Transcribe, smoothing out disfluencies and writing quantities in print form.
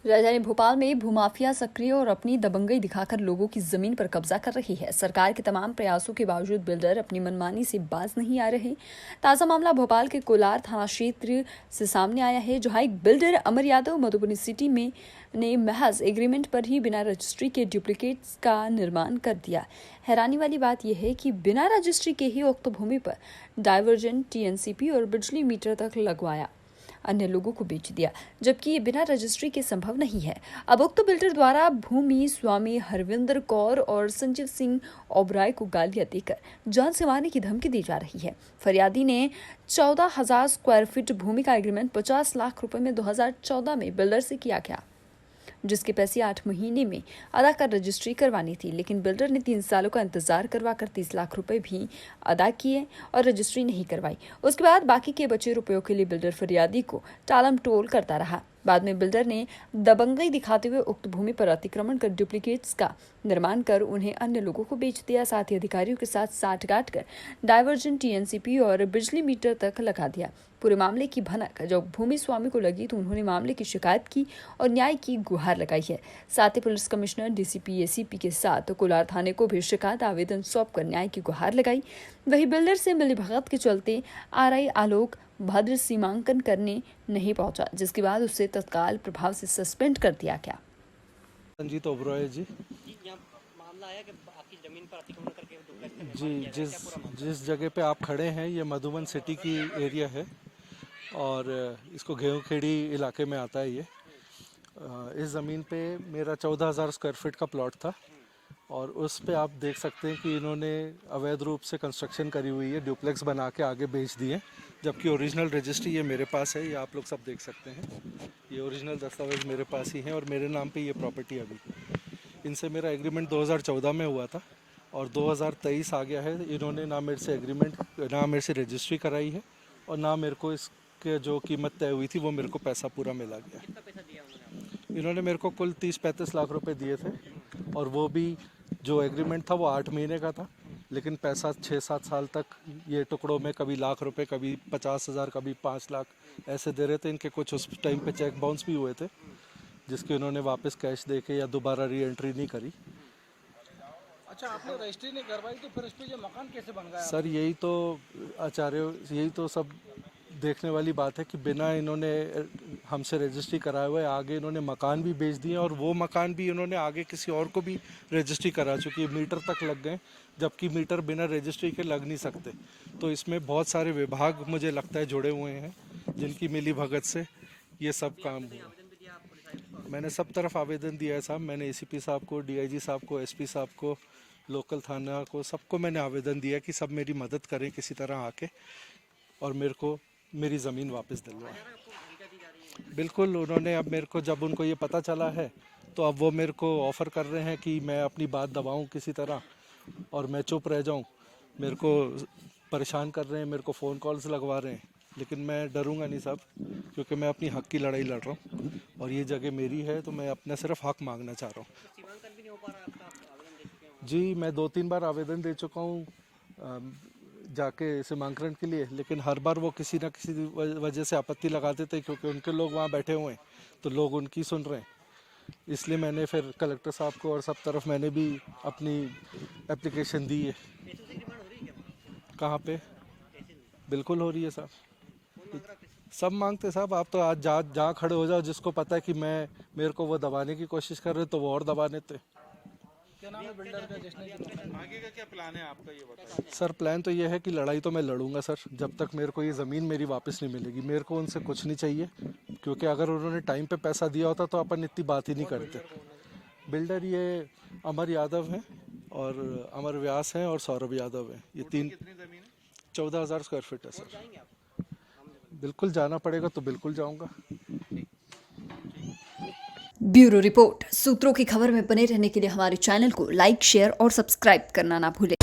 राजधानी भोपाल में भूमाफिया सक्रिय और अपनी दबंगई दिखाकर लोगों की जमीन पर कब्जा कर रही है। सरकार के तमाम प्रयासों के बावजूद बिल्डर अपनी मनमानी से बाज नहीं आ रहे। ताजा मामला भोपाल के कोलार थाना क्षेत्र से सामने आया है, जहां एक बिल्डर अमर यादव मधुबनी सिटी में ने महज एग्रीमेंट पर ही बिना रजिस्ट्री के डुप्लीकेट्स का निर्माण कर दिया। हैरानी वाली बात यह है कि बिना रजिस्ट्री के ही उक्त भूमि पर डाइवर्जन, टीएनसीपी और बिजली मीटर तक लगवाया, अन्य लोगों को बेच दिया, जबकि ये बिना रजिस्ट्री के संभव नहीं है। अब उक्त बिल्डर द्वारा भूमि स्वामी हरविंदर कौर और संजीव सिंह ओबराय को गालियां देकर जान से मारने की धमकी दी जा रही है। फरियादी ने 14,000 स्क्वायर फीट भूमि का एग्रीमेंट 50 लाख रुपए में 2014 में बिल्डर से किया गया, जिसके पैसे 8 महीने में अदा कर रजिस्ट्री करवानी थी, लेकिन बिल्डर ने 3 सालों का इंतजार करवाकर 30 लाख रुपए भी अदा किए और रजिस्ट्री नहीं करवाई। उसके बाद बाकी के बचे रुपयों के लिए बिल्डर फरियादी को टालम टोल करता रहा। बाद में बिल्डर ने दबंगई दिखाते हुए उक्त भूमि पर अतिक्रमण कर डुप्लीकेट्स का निर्माण कर उन्हें अन्य लोगों को बेच दिया। साथ ही अधिकारियों के साथ साठगांठ कर डाइवर्जन, टीएनसीपी और बिजली मीटर तक लगा दिया। पूरे मामले की भनक जब भूमि स्वामी को लगी तो उन्होंने मामले की शिकायत की और न्याय की गुहार लगाई है। साथ ही पुलिस कमिश्नर, डीसीपी, एसीपी के साथ कोलार थाने को भी शिकायत आवेदन सौंपकर न्याय की गुहार लगाई। वहीं बिल्डर से मिलीभगत के चलते आरआई आलोक भद्र सीमांकन करने नहीं पहुंचा, जिसके बाद उसे तत्काल प्रभाव से सस्पेंड कर दिया गया। संजीत ओबराय जी मामला आया कि आपकी जमीन पर अतिक्रमण करके डुप्लेक्स जी, जिस जगह पे आप खड़े हैं ये मधुबन सिटी की एरिया है और इसको गेहूँखेड़ी इलाके में आता है ये। इस ज़मीन पे मेरा 14,000 स्क्वायर फीट का प्लॉट था और उस पे आप देख सकते हैं कि इन्होंने अवैध रूप से कंस्ट्रक्शन करी हुई है, ड्यूप्लेक्स बना के आगे बेच दिए, जबकि ओरिजिनल रजिस्ट्री ये मेरे पास है। ये आप लोग सब देख सकते हैं, ये ओरिजिनल दस्तावेज़ मेरे पास ही हैं और मेरे नाम पे ये प्रॉपर्टी अभी। इनसे मेरा एग्रीमेंट 2014 में हुआ था और 2023 आ गया है। इन्होंने ना मेरे से एग्रीमेंट, ना मेरे से रजिस्ट्री कराई है और ना मेरे को इसके जो कीमत तय हुई थी वो मेरे को पैसा पूरा मिला गया। कितना पैसा दिया उन्होंने? इन्होंने मेरे को कुल 30-35 लाख रुपए दिए थे और वो भी जो एग्रीमेंट था वो 8 महीने का था, लेकिन पैसा 6-7 साल तक ये टुकड़ों में कभी लाख रुपए, कभी 50,000, कभी 5 लाख ऐसे दे रहे थे। इनके कुछ उस टाइम पे चेक बाउंस भी हुए थे, जिसके उन्होंने वापस कैश दे के या दोबारा री एंट्री नहीं करी। अच्छा, आपने रजिस्ट्री नहीं करवाई तो फिर इस पे ये मकान कैसे बन गया? सर यही तो आचार्य, यही तो सब देखने वाली बात है कि बिना इन्होंने हमसे रजिस्ट्री कराए हुए आगे इन्होंने मकान भी बेच दिए और वो मकान भी इन्होंने आगे किसी और को भी रजिस्ट्री करा चुकी है। मीटर तक लग गए, जबकि मीटर बिना रजिस्ट्री के लग नहीं सकते। तो इसमें बहुत सारे विभाग मुझे लगता है जुड़े हुए हैं, जिनकी मिली भगत से ये सब काम हुआ। मैंने सब तरफ आवेदन दिया है साहब। मैंने एसीपी साहब को, डीआईजी साहब को, एसपी साहब को, लोकल थाना को, सबको मैंने आवेदन दिया कि सब मेरी मदद करें किसी तरह आके और मेरे को मेरी ज़मीन वापस दिलवाएं। बिल्कुल, उन्होंने अब मेरे को, जब उनको ये पता चला है तो अब वो मेरे को ऑफ़र कर रहे हैं कि मैं अपनी बात दबाऊं किसी तरह और मैं चुप रह जाऊं। मेरे को परेशान कर रहे हैं, मेरे को फ़ोन कॉल्स लगवा रहे हैं, लेकिन मैं डरूंगा नहीं साहब, क्योंकि मैं अपनी हक की लड़ाई लड़ रहा हूँ और ये जगह मेरी है, तो मैं अपना सिर्फ हक मांगना चाह रहा हूँ। सीमांकन भी नहीं हो पा रहा आपका, आप आवेदन दे चुके हो? जी, मैं 2-3 बार आवेदन दे चुका हूँ जाके सीमांकन के लिए, लेकिन हर बार वो किसी न किसी वजह से आपत्ति लगाते थे, क्योंकि उनके लोग वहाँ बैठे हुए हैं तो लोग उनकी सुन रहे हैं। इसलिए मैंने फिर कलेक्टर साहब को और सब तरफ मैंने भी अपनी एप्लीकेशन दी है। पैसों से डिमांड हो रही है क्या वहाँ? कहाँ पे? पैसे नहीं? बिल्कुल हो रही है साहब, कौन मांग रहा है पैसे? सब मांगते साहब। आप तो आज जहाँ खड़े हो जाओ, जिसको पता है कि मेरे को वो दबाने की कोशिश कर रहे तो वो और दबा देते। क्या नाम है बिल्डर का जिसने आगे का क्या प्लान है आपका, ये बताइए। सर प्लान तो ये है कि लड़ाई तो मैं लड़ूंगा सर, जब तक मेरे को ये ज़मीन मेरी वापस नहीं मिलेगी। मेरे को उनसे कुछ नहीं चाहिए, क्योंकि अगर उन्होंने टाइम पे पैसा दिया होता तो अपन इतनी बात ही नहीं करते। बिल्डर ये अमर यादव हैं और अमर व्यास हैं और सौरभ यादव हैं। ये तीन। कितनी जमीन है? 14,000 स्क्वायर फीट है सर। जाएंगे आप? बिल्कुल जाना पड़ेगा तो बिल्कुल जाऊँगा। Bureau report. सूत्रों की खबर में बने रहने के लिए हमारे चैनल को लाइक, शेयर और सब्सक्राइब करना ना भूलें।